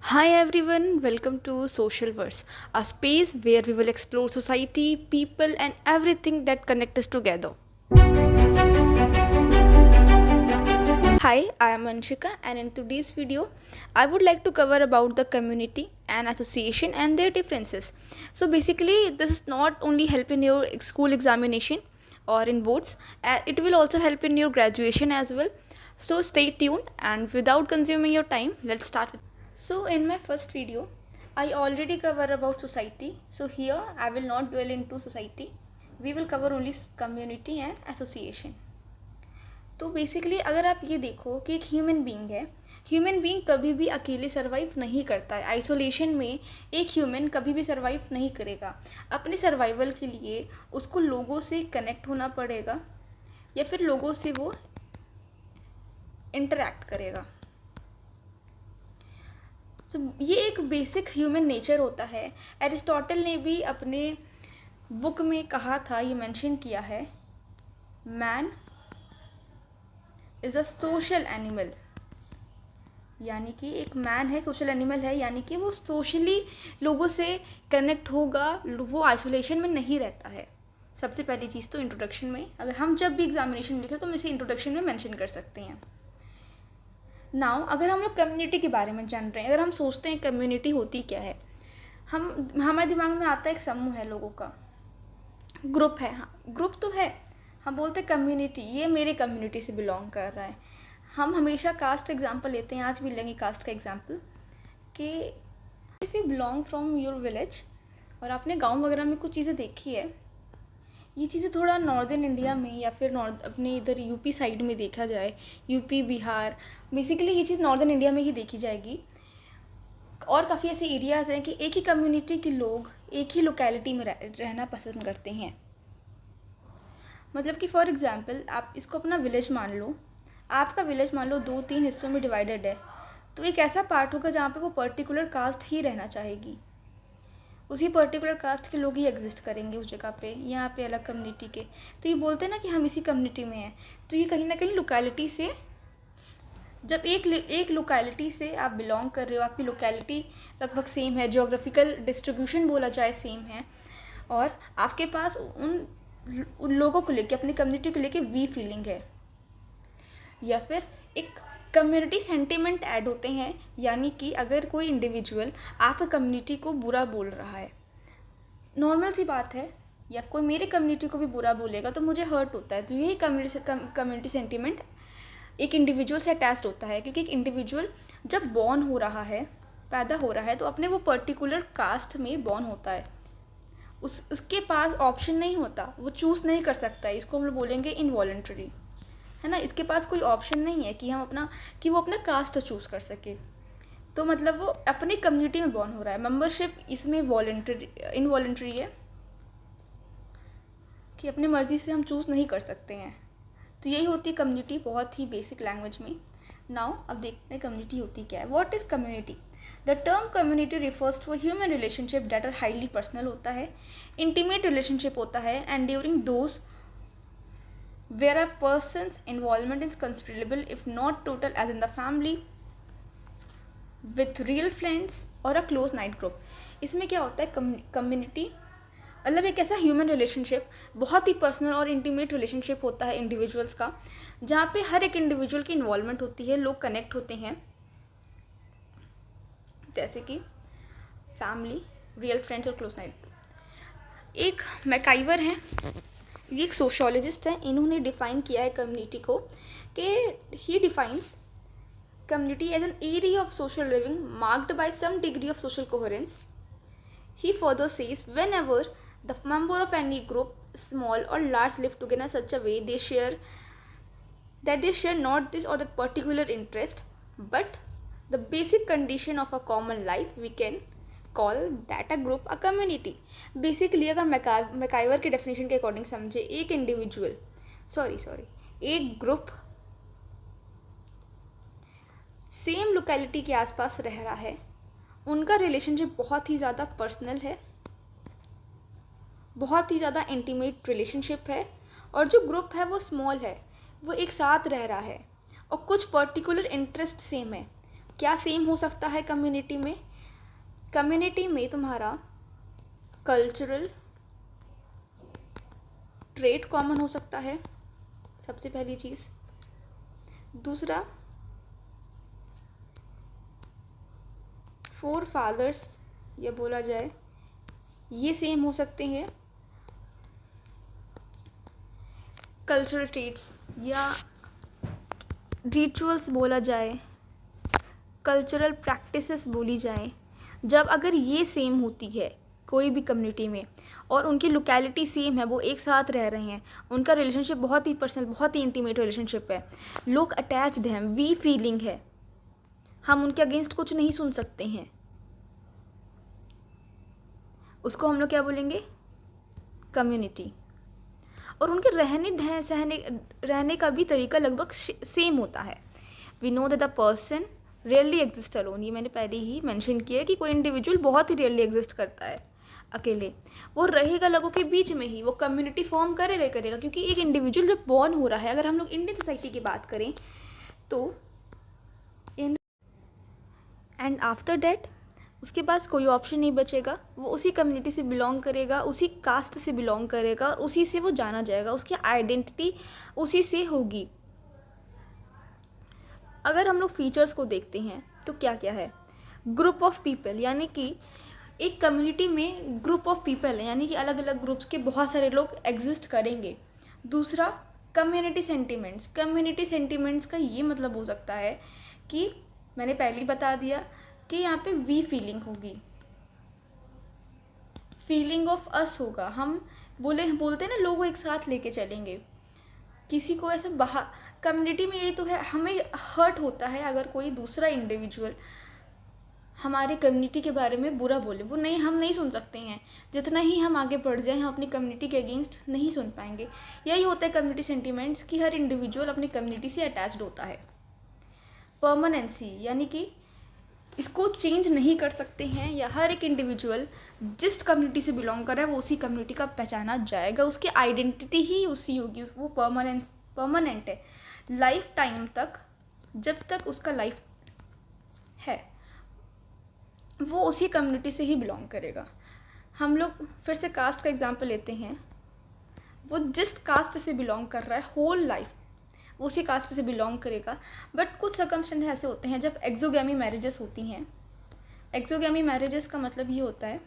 Hi everyone, welcome to Social Verse, a space where we will explore society, people, and everything that connect us together. Hi, I am Anshika, and in today's video, I would like to cover about the community and association and their differences. So basically, this is not only help in your school examination or in boards, it will also help in your graduation as well. So stay tuned, and without consuming your time, let's start with. So in my first video, I already cover about society. So here I will not dwell into society. We will cover only community and association. तो basically अगर आप ये देखो कि एक human being है, human being कभी भी अकेले सर्वाइव नहीं करता है. आइसोलेशन में एक ह्यूमन कभी भी सर्वाइव नहीं करेगा. अपने सर्वाइवल के लिए उसको लोगों से कनेक्ट होना पड़ेगा या फिर लोगों से वो इंटरेक्ट करेगा. तो ये एक बेसिक ह्यूमन नेचर होता है. एरिस्टोटल ने भी अपने बुक में कहा था, ये मेंशन किया है, man is a social animal. यानी कि एक मैन है, सोशल एनिमल है, यानी कि वो सोशली लोगों से कनेक्ट होगा, वो आइसोलेशन में नहीं रहता है. सबसे पहली चीज़ तो इंट्रोडक्शन में, अगर हम जब भी एग्जामिनेशन लिखें तो हम इसे इंट्रोडक्शन में मेंशन कर सकते हैं. नाउ अगर हम लोग कम्युनिटी के बारे में जान रहे हैं, अगर हम सोचते हैं कम्युनिटी होती क्या है, हमारे दिमाग में आता है एक समूह है लोगों का, ग्रुप है. हाँ, ग्रुप तो है. हम बोलते हैं कम्युनिटी, ये मेरे कम्युनिटी से बिलोंग कर रहा है. हम हमेशा कास्ट एग्जाम्पल लेते हैं, आज भी लेंगे कास्ट का एग्जाम्पल, कि if you belong from your village और आपने गाँव वगैरह में कुछ चीज़ें देखी है, ये चीज़ें थोड़ा नॉर्दर्न इंडिया में या फिर अपने इधर यूपी साइड में देखा जाए, यूपी बिहार, बेसिकली ये चीज़ नॉर्दर्न इंडिया में ही देखी जाएगी. और काफ़ी ऐसे एरियाज़ हैं कि एक ही कम्युनिटी के लोग एक ही लोकेलिटी में रहना पसंद करते हैं. मतलब कि फॉर एग्ज़ाम्पल आप इसको अपना विलेज मान लो, आपका विलेज मान लो 2-3 हिस्सों में डिवाइडेड है, तो एक ऐसा पार्ट होगा जहाँ पे वो पर्टिकुलर कास्ट ही रहना चाहेगी, उसी पर्टिकुलर कास्ट के लोग ही एग्जिस्ट करेंगे उस जगह पे, यहाँ पे अलग कम्युनिटी के. तो ये बोलते हैं ना कि हम इसी कम्युनिटी में हैं, तो ये कहीं ना कहीं लोकेलिटी से, जब एक लोकेलिटी से आप बिलोंग कर रहे हो, आपकी लोकेलिटी लगभग सेम है, जोग्राफिकल डिस्ट्रीब्यूशन बोला जाए सेम है, और आपके पास उन लोगों को लेके, अपनी कम्युनिटी को लेके वी फीलिंग है, या फिर एक कम्युनिटी सेंटिमेंट ऐड होते हैं. यानी कि अगर कोई इंडिविजुअल आपकी कम्युनिटी को बुरा बोल रहा है, नॉर्मल सी बात है, या कोई मेरे कम्युनिटी को भी बुरा बोलेगा तो मुझे हर्ट होता है. तो यही कम्युनिटी सेंटिमेंट एक इंडिविजुअल से अटैच्ड होता है, क्योंकि एक इंडिविजुअल जब बॉर्न हो रहा है, पैदा हो रहा है, तो अपने वो पर्टिकुलर कास्ट में बॉर्न होता है. उसके पास ऑप्शन नहीं होता, वो चूज़ नहीं कर सकता है. इसको हम लोग बोलेंगे इनवॉलंटरी, है ना. इसके पास कोई ऑप्शन नहीं है कि वो अपना कास्ट चूज़ कर सके. तो मतलब वो अपनी कम्युनिटी में बॉर्न हो रहा है. मेंबरशिप इसमें इनवॉलंटरी है, कि अपनी मर्ज़ी से हम चूज़ नहीं कर सकते हैं. तो यही होती है कम्युनिटी, बहुत ही बेसिक लैंग्वेज में. नाउ अब देखते हैं कम्युनिटी होती क्या है. What is community? The term community refers to a human relationship that are highly personal होता है, इंटीमेट रिलेशनशिप होता है, and during those where a person's involvement is considerable if not total, as in the family, with real friends or a close knit group. इसमें क्या होता है, community मतलब एक ऐसा ह्यूमन रिलेशनशिप, बहुत ही पर्सनल और इंटीमेट रिलेशनशिप होता है इंडिविजुअल्स का, जहाँ पे हर एक इंडिविजुअल की इन्वॉल्वमेंट होती है, लोग कनेक्ट होते हैं, जैसे कि फैमिली, रियल फ्रेंड्स और क्लोज नाइट. एक मैकाइवर है, ये एक सोशोलॉजिस्ट हैं, इन्होंने डिफ़ाइन किया है कम्युनिटी को, कि he defines community as an area of social living marked by some degree of social coherence. He further says whenever the member of any group, small और large, live together such a way they share not this or that particular interest, but the basic condition of a common life, we can call that a group a community. Basically अगर MacIver के definition के according समझे, एक individual एक group same locality के आसपास रह रहा है, उनका रिलेशनशिप बहुत ही ज़्यादा पर्सनल है, बहुत ही ज़्यादा इंटीमेट रिलेशनशिप है, और जो ग्रुप है वो स्मॉल है, वो एक साथ रह रहा है, और कुछ पर्टिकुलर इंटरेस्ट सेम है. क्या सेम हो सकता है कम्युनिटी में? कम्युनिटी में तुम्हारा कल्चरल ट्रेट कॉमन हो सकता है, सबसे पहली चीज़। दूसरा, फोर फादर्स या बोला जाए ये सेम हो सकते हैं। कल्चरल ट्रेट्स या रिचुअल्स बोला जाए, कल्चरल प्रैक्टिसेस बोली जाए, जब अगर ये सेम होती है कोई भी कम्युनिटी में और उनकी लोकेलिटी सेम है, वो एक साथ रह रहे हैं, उनका रिलेशनशिप बहुत ही पर्सनल, बहुत ही इंटीमेट रिलेशनशिप है, लोग अटैच्ड हैं, वी फीलिंग है, हम उनके अगेंस्ट कुछ नहीं सुन सकते हैं, उसको हम लोग क्या बोलेंगे? कम्युनिटी। और उनके रहने का भी तरीका लगभग सेम होता है। We know that the person rarely exist alone, ये मैंने पहले ही मेंशन किया है कि कोई इंडिविजुअल बहुत ही रेयरली एग्जिस्ट करता है अकेले, वो रहेगा लोगों के बीच में ही, वो कम्युनिटी फॉर्म करेगा क्योंकि एक इंडिविजुअल जब बॉर्न हो रहा है, अगर हम लोग इंडियन सोसाइटी की बात करें तो एंड आफ्टर डैट उसके पास कोई ऑप्शन नहीं बचेगा, वो उसी कम्युनिटी से बिलोंग करेगा, उसी कास्ट से बिलोंग करेगा और उसी से वो जाना जाएगा, उसकी आइडेंटिटी उसी से होगी। अगर हम लोग फीचर्स को देखते हैं तो क्या क्या है? ग्रुप ऑफ पीपल, यानी कि एक कम्युनिटी में ग्रुप ऑफ पीपल है, यानी कि अलग अलग ग्रुप्स के बहुत सारे लोग एग्जिस्ट करेंगे। दूसरा, कम्युनिटी सेंटिमेंट्स का ये मतलब हो सकता है कि मैंने पहले ही बता दिया कि यहाँ पे वी फीलिंग होगी, फीलिंग ऑफ अस होगा, हम बोलते हैं ना लोगों को एक साथ लेके चलेंगे, किसी को ऐसा बाहर कम्युनिटी में ये तो है, हमें हर्ट होता है अगर कोई दूसरा इंडिविजुअल हमारे कम्युनिटी के बारे में बुरा बोले, वो नहीं, हम नहीं सुन सकते हैं, जितना ही हम आगे बढ़ जाएं हम अपनी कम्युनिटी के अगेंस्ट नहीं सुन पाएंगे। यही होता है कम्युनिटी सेंटिमेंट्स कि हर इंडिविजुअल अपनी कम्युनिटी से अटैच्ड होता है। परमानेंसी, यानी कि इसको चेंज नहीं कर सकते हैं, या हर एक इंडिविजुअल जिस कम्युनिटी से बिलोंग कर रहा है वो उसी कम्युनिटी का पहचाना जाएगा, उसकी आइडेंटिटी ही उसी होगी, वो परमानेंट है लाइफ टाइम तक, जब तक उसका लाइफ है वो उसी कम्युनिटी से ही बिलोंग करेगा। हम लोग फिर से कास्ट का एग्जांपल लेते हैं, वो जिस कास्ट से बिलोंग कर रहा है होल लाइफ वो उसी कास्ट से बिलोंग करेगा। बट कुछ सर्कमस्टेंस ऐसे होते हैं जब एक्सोगैमी मैरिजेस होती हैं। एक्सोगैमी मैरिजेस का मतलब ये होता है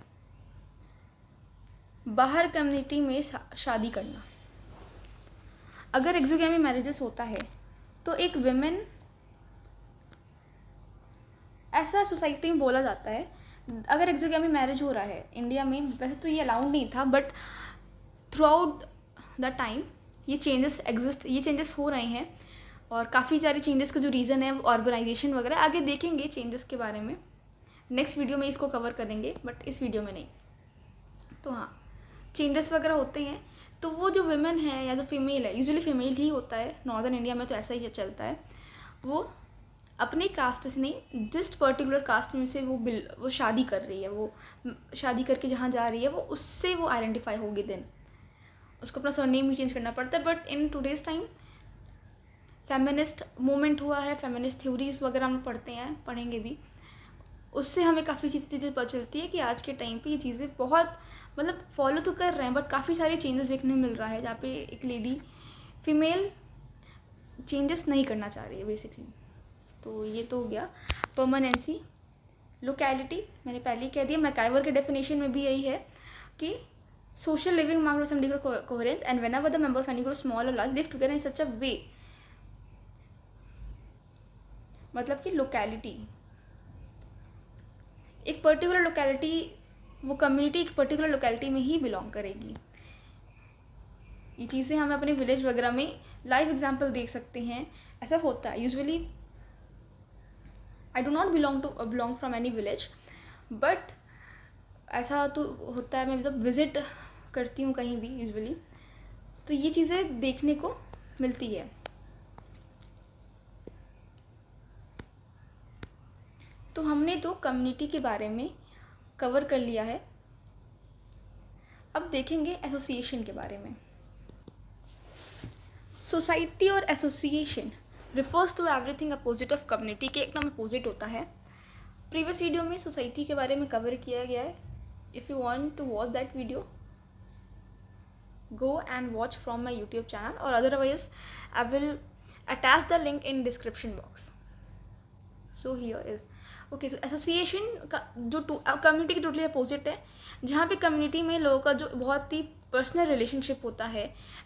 बाहर कम्युनिटी में शादी करना। अगर एक्सोगैमी मैरिजेस होता है तो एक विमेन, ऐसा सोसाइटी में बोला जाता है, अगर एक्सोगैमी मैरिज हो रहा है इंडिया में, वैसे तो ये अलाउड नहीं था but through out the time ये चेंजेस हो रहे हैं, और काफ़ी सारी चेंजेस का जो रीज़न है ऑर्गेनाइजेशन वगैरह, आगे देखेंगे चेंजेस के बारे में, नेक्स्ट वीडियो में इसको कवर करेंगे बट इस वीडियो में नहीं। तो हाँ, चेंजेस वगैरह होते हैं, तो वो जो वुमेन है या जो फीमेल है, यूजुअली फीमेल ही होता है, नॉर्दर्न इंडिया में तो ऐसा ही चलता है, वो अपने कास्ट से नहीं, जिस पर्टिकुलर कास्ट में से वो शादी कर रही है, वो शादी करके जहाँ जा रही है वो उससे वो आइडेंटिफाई होगी, देन उसको अपना सरनेम भी चेंज करना पड़ता है। But in today's time feminist movement हुआ है, फेमिनिस्ट थ्योरीज वगैरह हम पढ़ेंगे भी, उससे हमें काफ़ी चीज़ें पता चलती है कि आज के टाइम पे ये चीज़ें बहुत मतलब फॉलो तो कर रहे हैं बट काफ़ी सारे चेंजेस देखने मिल रहा है, जहाँ पे एक लेडी फीमेल चेंजेस नहीं करना चाह रही है बेसिकली। तो ये तो हो गया परमानेंसी। लोकेलिटी मैंने पहले ही कह दिया, मैकाइवर के डेफिनेशन में भी यही है कि social living marked some degree of coherence and whenever the member of any group small और large live together in such a way, मतलब कि लोकेलिटी, एक पर्टिकुलर लोकेलिटी, वो कम्युनिटी एक पर्टिकुलर लोकेलिटी में ही बिलोंग करेगी। ये चीज़ें हम अपने विलेज वगैरह में लाइव एग्जांपल देख सकते हैं, ऐसा होता है। Usually I do not belong from any village, but ऐसा तो होता है, मैं जब विज़िट करती हूँ कहीं भी यूजुअली, तो ये चीज़ें देखने को मिलती है। तो हमने तो कम्युनिटी के बारे में कवर कर लिया है, अब देखेंगे एसोसिएशन के बारे में। सोसाइटी और association refers to everything opposite of community के एकदम अपोजिट होता है। प्रीवियस वीडियो में सोसाइटी के बारे में कवर किया गया है। If you want to watch that video, go and watch from my YouTube channel, or otherwise I will attach the link in description box. So here is okay. So association का जो community के totally opposite है, जहाँ पे community में लोगों का जो बहुत ही पर्सनल रिलेशनशिप होता है,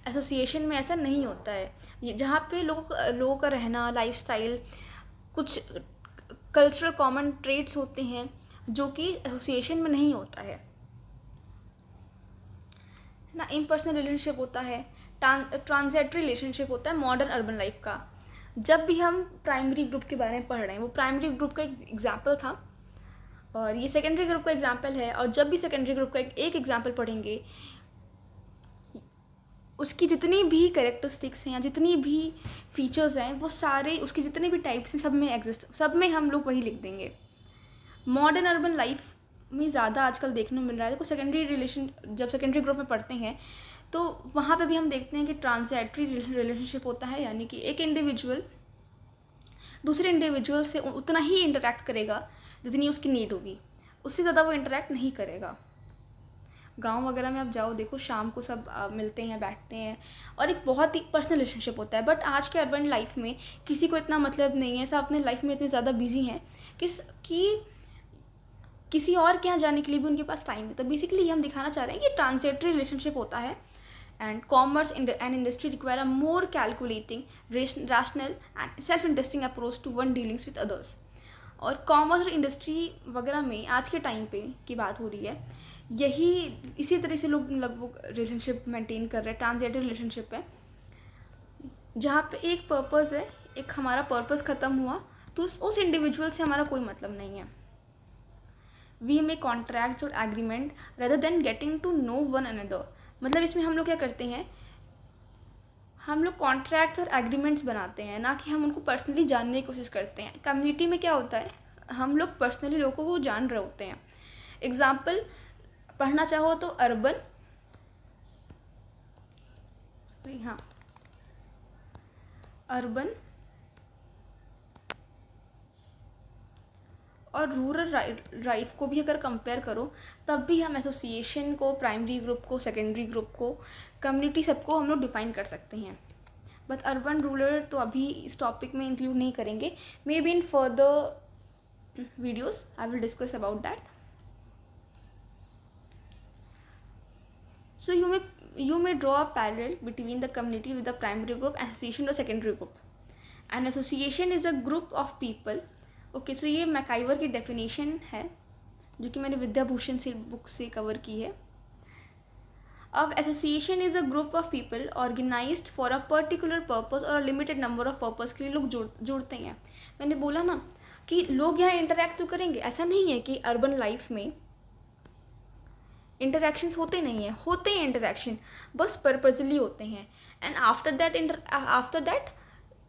एसोसिएशन में ऐसा नहीं होता है। ये जहाँ पे लोगों का रहना, लाइफस्टाइल, कुछ कल्चरल कॉमन ट्रेट्स होते हैं जो कि एसोसिएशन में नहीं होता है ना। इम्पर्सनल रिलेशनशिप होता है, ट्रांजेक्टरी रिलेशनशिप होता है मॉडर्न अर्बन लाइफ का। जब भी हम प्राइमरी ग्रुप के बारे में पढ़ रहे हैं, वो प्राइमरी ग्रुप का एक एग्जाम्पल था और ये सेकेंडरी ग्रुप का एग्जाम्पल है। और जब भी सेकेंडरी ग्रुप का एक एग्जाम्पल पढ़ेंगे, उसकी जितनी भी कैरेक्टरिस्टिक्स हैं या जितनी भी फीचर्स हैं, वो सारे उसके जितने भी टाइप्स हैं, सब में एग्जिस्ट, सब में हम लोग वही लिख देंगे। मॉडर्न अर्बन लाइफ में ज़्यादा आजकल देखने को मिल रहा है। देखो जब सेकेंडरी ग्रुप में पढ़ते हैं तो वहाँ पे भी हम देखते हैं कि ट्रांजेक्टरी रिलेशनशिप होता है, यानी कि एक इंडिविजुअल दूसरे इंडिविजुअल से उतना ही इंटरेक्ट करेगा जितनी उसकी नीड होगी, उससे ज़्यादा वो इंटरेक्ट नहीं करेगा। गांव वगैरह में आप जाओ, देखो शाम को सब मिलते हैं, बैठते हैं और एक बहुत ही पर्सनल रिलेशनशिप होता है। बट आज के अर्बन लाइफ में किसी को इतना मतलब नहीं है, सब अपने लाइफ में इतने ज़्यादा बिजी हैं कि किसी और के यहाँ जाने के लिए भी उनके पास टाइम है। तो बेसिकली हम दिखाना चाह रहे हैं कि ट्रांजेक्टरी रिलेशनशिप होता है and commerce and industry require a more calculating, rational and self interesting approach to one dealings with others. और कॉमर्स और इंडस्ट्री वगैरह में आज के टाइम पे की बात हो रही है, यही इसी तरह से लोग लगभग रिलेशनशिप मेंटेन कर रहे हैं। ट्रांजेक्टरी रिलेशनशिप है जहाँ पे एक पर्पज़ है, एक हमारा पर्पज़ ख़त्म हुआ तो उस इंडिविजुअल से हमारा कोई मतलब नहीं है। वी मेक कॉन्ट्रैक्ट्स और agreement rather than getting to know one another. मतलब इसमें हम लोग क्या करते हैं, हम लोग कॉन्ट्रैक्ट्स और एग्रीमेंट्स बनाते हैं, ना कि हम उनको पर्सनली जानने की कोशिश करते हैं। कम्युनिटी में क्या होता है, हम लोग पर्सनली लोगों को जान रहे होते हैं। एग्जाम्पल पढ़ना चाहो तो अर्बन और रूरल लाइफ को भी अगर कंपेयर करो, तब भी हम एसोसिएशन को, प्राइमरी ग्रुप को, सेकेंडरी ग्रुप को, कम्युनिटी सबको हम लोग डिफाइन कर सकते हैं। बट अर्बन रूरल तो अभी इस टॉपिक में इंक्लूड नहीं करेंगे। May be in further videos I will discuss about that. So you may draw a parallel between the community with the primary group and association or secondary group. An association is a group of people. Okay, so ये MacIver की definition है जो कि मैंने विद्याभूषण से book से cover की है। अब association is a group of people organised for a particular purpose और a limited number of purpose के लिए लोग जुड़ते हैं। मैंने बोला ना कि लोग यहाँ इंटरेक्ट तो करेंगे, ऐसा नहीं है कि अर्बन लाइफ में इंटरेक्शंस होते नहीं हैं, होते हैं इंटरेक्शन, बस पर्पजली होते हैं। एंड आफ्टर दैट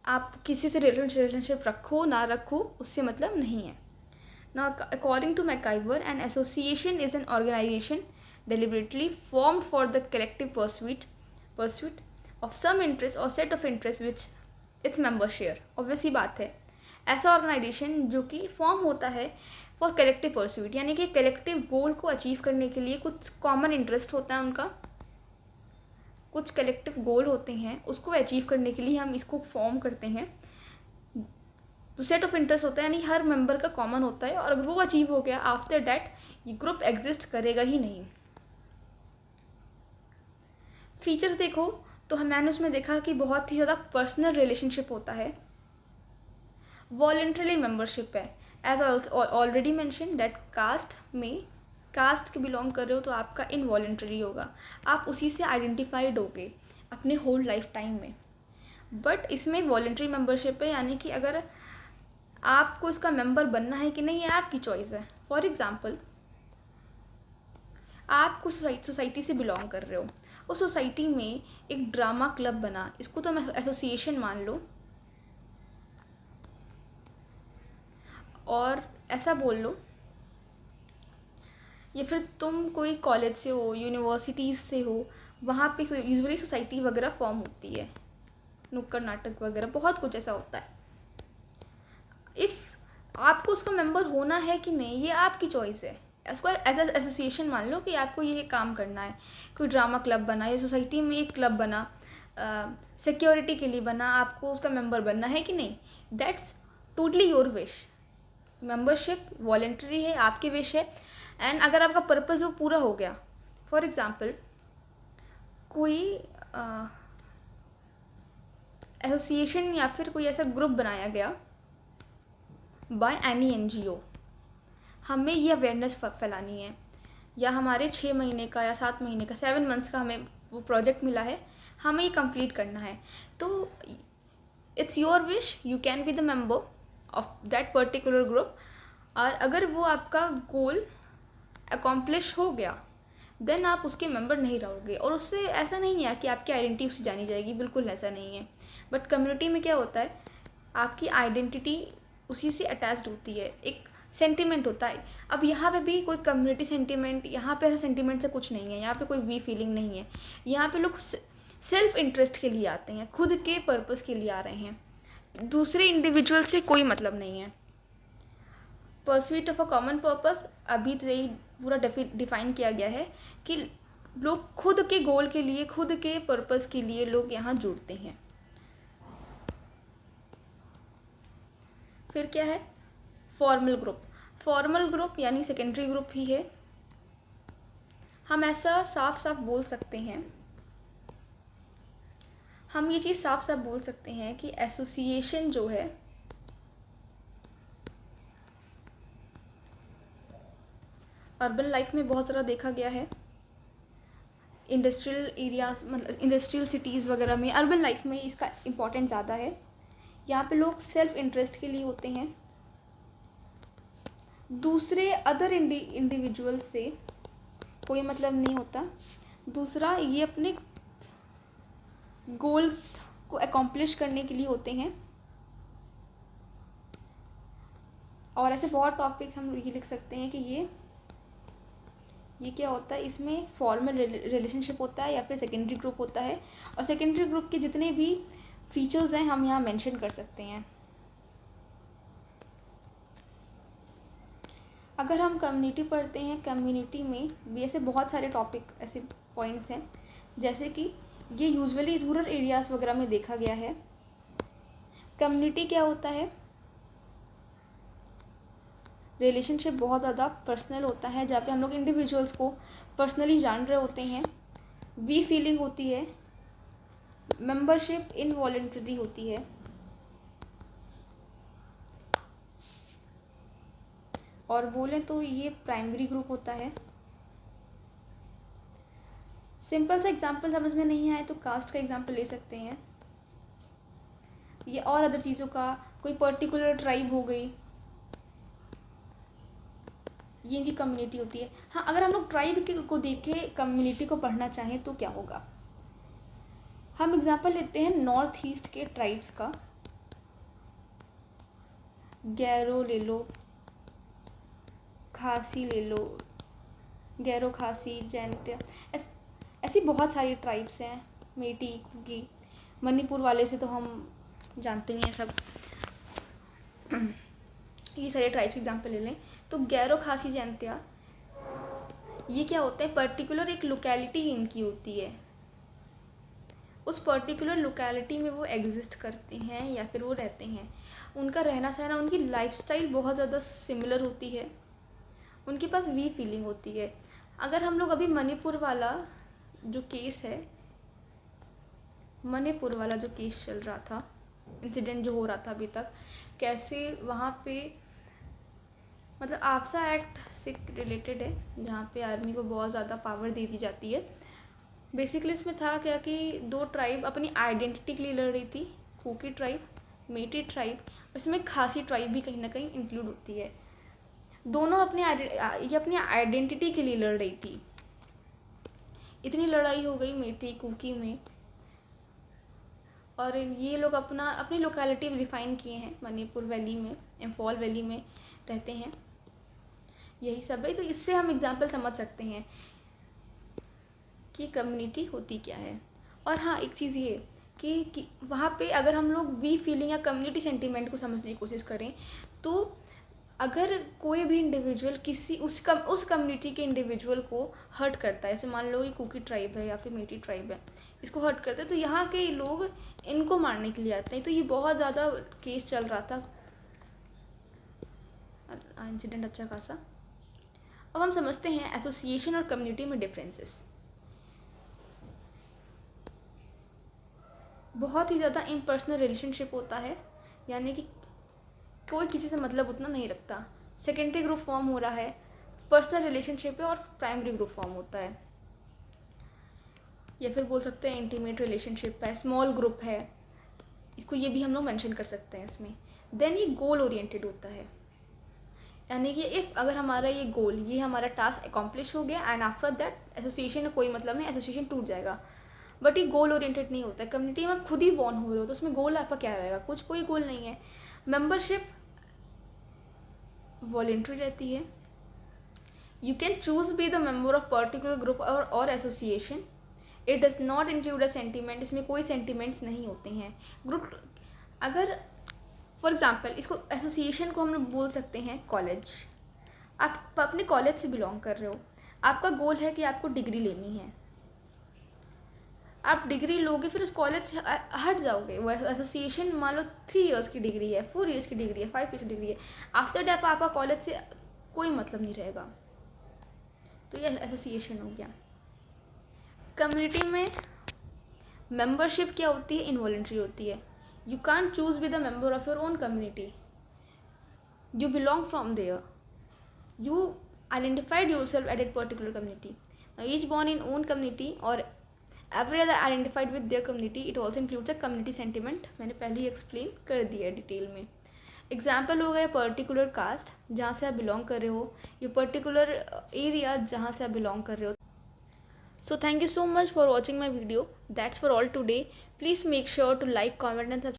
आप किसी से रिलेशनशिप रखो ना रखो, उससे मतलब नहीं है ना। According to MacIver, an association is an organisation deliberately formed for the collective pursuit of some interest or set of interests which its members share। obvious ही बात है, ऐसा ऑर्गेनाइजेशन जो कि फॉर्म होता है फॉर कलेक्टिव परस्यूट, यानी कि collective गोल को अचीव करने के लिए कुछ कॉमन इंटरेस्ट होता है उनका, कुछ कलेक्टिव गोल होते हैं, उसको अचीव करने के लिए हम इसको फॉर्म करते हैं। तो सेट ऑफ इंटरेस्ट होता है, यानी हर मेंबर का कॉमन होता है, और अगर वो अचीव हो गया, आफ्टर डैट ये ग्रुप एग्जिस्ट करेगा ही नहीं। फीचर्स देखो तो मैंने उसमें देखा कि बहुत ही ज़्यादा पर्सनल रिलेशनशिप होता है, वॉलंटरी मेंबरशिप है। As already mention that caste के बिलोंग कर रहे हो तो आपका इनवॉलंटरी होगा, आप उसी से आइडेंटिफाइड होगे अपने होल लाइफ टाइम में। बट इसमें वॉलंटरी मेंबरशिप है, यानी कि अगर आपको इसका मेंबर बनना है कि नहीं, ये आपकी चॉइस है। फॉर एग्जाम्पल, आप कुछ सोसाइटी से बिलोंग कर रहे हो, उस सोसाइटी में एक ड्रामा क्लब बना, इसको तो मैं एसोसिएशन मान लो, और ऐसा बोल लो, या फिर तुम कोई कॉलेज से हो, यूनिवर्सिटीज़ से हो, वहाँ पे यूजुअली सोसाइटी वगैरह फॉर्म होती है। नुक्कड़ नाटक वगैरह बहुत कुछ ऐसा होता है। इफ़ आपको उसका मेंबर होना है कि नहीं, ये आपकी चॉइस है। इसको एज एसोसिएशन मान लो कि आपको ये काम करना है, कोई ड्रामा क्लब बना या सोसाइटी में एक क्लब बना, सिक्योरिटी के लिए बना, आपको उसका मेंबर बनना है कि नहीं, that's totally your wish. Membership voluntary है, आपकी विश है। एंड अगर आपका पर्पज़ वो पूरा हो गया, फॉर एग्ज़ाम्पल कोई एसोसिएशन या फिर कोई ऐसा ग्रुप बनाया गया बाय एनी NGO, हमें ये अवेयरनेस फैलानी है, या हमारे 6 महीने का या 7 महीने का 7 मंथ्स का हमें वो प्रोजेक्ट मिला है, हमें ये कंप्लीट करना है, तो it's your wish, you can be the member of that particular group. और अगर वो आपका गोल अकॉम्प्लिश हो गया, देन आप उसके मेंबर नहीं रहोगे। और उससे ऐसा नहीं है कि आपकी आइडेंटिटी उससे जानी जाएगी, बिल्कुल ऐसा नहीं है। बट कम्युनिटी में क्या होता है, आपकी आइडेंटिटी उसी से अटैच्ड होती है, एक सेंटिमेंट होता है। अब यहाँ पे भी कोई कम्युनिटी सेंटिमेंट, यहाँ पे ऐसा सेंटिमेंट से कुछ नहीं है, यहाँ पे कोई वी फीलिंग नहीं है। यहाँ पे लोग सेल्फ इंटरेस्ट के लिए आते हैं, खुद के पर्पस के लिए आ रहे हैं, दूसरे इंडिविजुअल से कोई मतलब नहीं है। Pursuit of a common purpose, अभी तो यही पूरा डिफाइन किया गया है कि लोग खुद के गोल के लिए, खुद के पर्पस के लिए लोग यहाँ जुड़ते हैं। फिर क्या है, फॉर्मल ग्रुप। फॉर्मल ग्रुप यानी सेकेंडरी ग्रुप ही है। हम ऐसा साफ साफ बोल सकते हैं, हम ये चीज़ साफ साफ बोल सकते हैं कि एसोसिएशन जो है अर्बन लाइफ में बहुत ज़्यादा देखा गया है। इंडस्ट्रियल एरियाज, मतलब इंडस्ट्रियल सिटीज़ वगैरह में, अर्बन लाइफ में इसका इम्पोर्टेंस ज़्यादा है। यहाँ पे लोग सेल्फ इंटरेस्ट के लिए होते हैं, दूसरे अदर इंडिविजुअल से कोई मतलब नहीं होता। दूसरा, ये अपने गोल को अकॉम्प्लिश करने के लिए होते हैं। और ऐसे बहुत टॉपिक हम ये लिख सकते हैं कि ये क्या होता है, इसमें फॉर्मल रिलेशनशिप होता है या फिर सेकेंडरी ग्रुप होता है। और सेकेंडरी ग्रुप के जितने भी फीचर्स हैं हम यहाँ मेंशन कर सकते हैं। अगर हम कम्युनिटी पढ़ते हैं, कम्युनिटी में भी ऐसे बहुत सारे टॉपिक, ऐसे पॉइंट्स हैं, जैसे कि ये यूजुअली रूरल एरियाज़ वगैरह में देखा गया है। कम्युनिटी क्या होता है, रिलेशनशिप बहुत ज़्यादा पर्सनल होता है, जहाँ पे हम लोग इंडिविजुअल्स को पर्सनली जान रहे होते हैं, वी फीलिंग होती है, मेंबरशिप इनवॉलंटरी होती है, और बोलें तो ये प्राइमरी ग्रुप होता है। सिंपल सा एग्जांपल समझ में नहीं आए तो कास्ट का एग्जांपल ले सकते हैं, ये और अदर चीज़ों का, कोई पर्टिकुलर ट्राइब हो गई, ये इनकी कम्युनिटी होती है। हाँ, अगर हम लोग ट्राइब को देख के कम्युनिटी को पढ़ना चाहें तो क्या होगा, हम एग्जांपल लेते हैं नॉर्थ ईस्ट के ट्राइब्स का। गैरो ले लो, खासी ले लो, गैरो, खासी, जैंत्य, ऐसी बहुत सारी ट्राइब्स हैं, मेटी, कुकी। मणिपुर वाले से तो हम जानते ही हैं सब। ये सारे ट्राइब्स एग्जांपल ले लें तो गैरो, खासी, जैंत्या, ये क्या होता है, पर्टिकुलर एक लोकेलिटी इनकी होती है, उस पर्टिकुलर लोकेलिटी में वो एग्जिस्ट करते हैं या फिर वो रहते हैं। उनका रहना सहना, उनकी लाइफस्टाइल बहुत ज़्यादा सिमिलर होती है, उनके पास वी फीलिंग होती है। अगर हम लोग अभी मणिपुर वाला जो केस है, मणिपुर वाला जो केस चल रहा था, इंसिडेंट जो हो रहा था अभी तक, कैसे वहाँ पे, मतलब आफ्सा एक्ट से रिलेटेड है, जहाँ पे आर्मी को बहुत ज़्यादा पावर दे दी जाती है। बेसिकली इसमें था क्या कि 2 ट्राइब अपनी आइडेंटिटी के लिए लड़ रही थी, कुकी ट्राइब, मेटी ट्राइब, इसमें खासी ट्राइब भी कहीं ना कहीं इंक्लूड होती है। दोनों अपनी आइडेंटिटी के लिए लड़ रही थी। इतनी लड़ाई हो गई मेटी कुकी में, और ये लोग अपनी लोकेलिटी डिफाइन किए हैं, मणिपुर वैली में, इम्फॉल वैली में रहते हैं, यही सब है। तो इससे हम एग्जाम्पल समझ सकते हैं कि कम्युनिटी होती क्या है। और हाँ, एक चीज़ ये कि वहाँ पे अगर हम लोग वी फीलिंग या कम्युनिटी सेंटीमेंट को समझने की कोशिश करें, तो अगर कोई भी इंडिविजुअल किसी उस कम्युनिटी के इंडिविजुअल को हर्ट करता है, जैसे मान लो कि कुकी ट्राइब है या फिर मेटी ट्राइब है, इसको हर्ट करता है, तो यहाँ के लोग इनको मारने के लिए आते हैं। तो ये बहुत ज़्यादा केस चल रहा था, इंसिडेंट अच्छा खासा। अब हम समझते हैं एसोसिएशन और कम्युनिटी में डिफरेंसेस। बहुत ही ज़्यादा इम्पर्सनल रिलेशनशिप होता है, यानी कि कोई किसी से मतलब उतना नहीं रखता। सेकेंडरी ग्रुप फॉर्म हो रहा है, पर्सनल रिलेशनशिप है, और प्राइमरी ग्रुप फॉर्म होता है, या फिर बोल सकते हैं इंटीमेट रिलेशनशिप है, स्मॉल ग्रुप है, इसको ये भी हम लोग मेंशन कर सकते हैं इसमें। देन ये गोल ओरिएंटेड होता है, यानी कि इफ़ अगर हमारा ये गोल, ये हमारा टास्क अकॉम्प्लिश हो गया एंड आफ्टर दैट एसोसिएशन में कोई मतलब नहीं, एसोसिएशन टूट जाएगा। बट ये गोल ओरिएंटेड नहीं होता है। कम्युनिटी में आप खुद ही बॉर्न हो रहे हो, तो उसमें गोल आपका क्या रहेगा? कुछ कोई गोल नहीं है। मेंबरशिप वॉलेंट्री रहती है। You can choose be the member of particular group और association. It does not include a sentiment. इसमें कोई सेंटिमेंट्स नहीं होते हैं। ग्रुप, अगर फॉर एग्जाम्पल इसको एसोसिएशन को हम लोग बोल सकते हैं कॉलेज। आप अपने कॉलेज से बिलोंग कर रहे हो, आपका गोल है कि आपको डिग्री लेनी है, आप डिग्री लोगे, फिर उस कॉलेज से हट जाओगे। वो एसोसिएशन मान लो 3 इयर्स की डिग्री है, 4 इयर्स की डिग्री है, 5 इयर्स की डिग्री है, आफ्टर डैट आपका कॉलेज से कोई मतलब नहीं रहेगा, तो ये एसोसिएशन हो गया। कम्युनिटी में मेंबरशिप क्या होती है? इनवॉलेंट्री होती है। You can't choose be the member of your own community, you belong from there, you identified yourself at a particular community. Now each born in own community or every other identified with their community, it also includes a community sentiment। मैंने पहले ही explain कर दिया है detail में। Example हो गया particular caste जहाँ से आप बिलोंग कर रहे हो, या पर्टिकुलर एरिया जहाँ से आप बिलोंग कर रहे हो। So thank you so much for watching my video. That's for all today. Please make sure to like, comment and subscribe.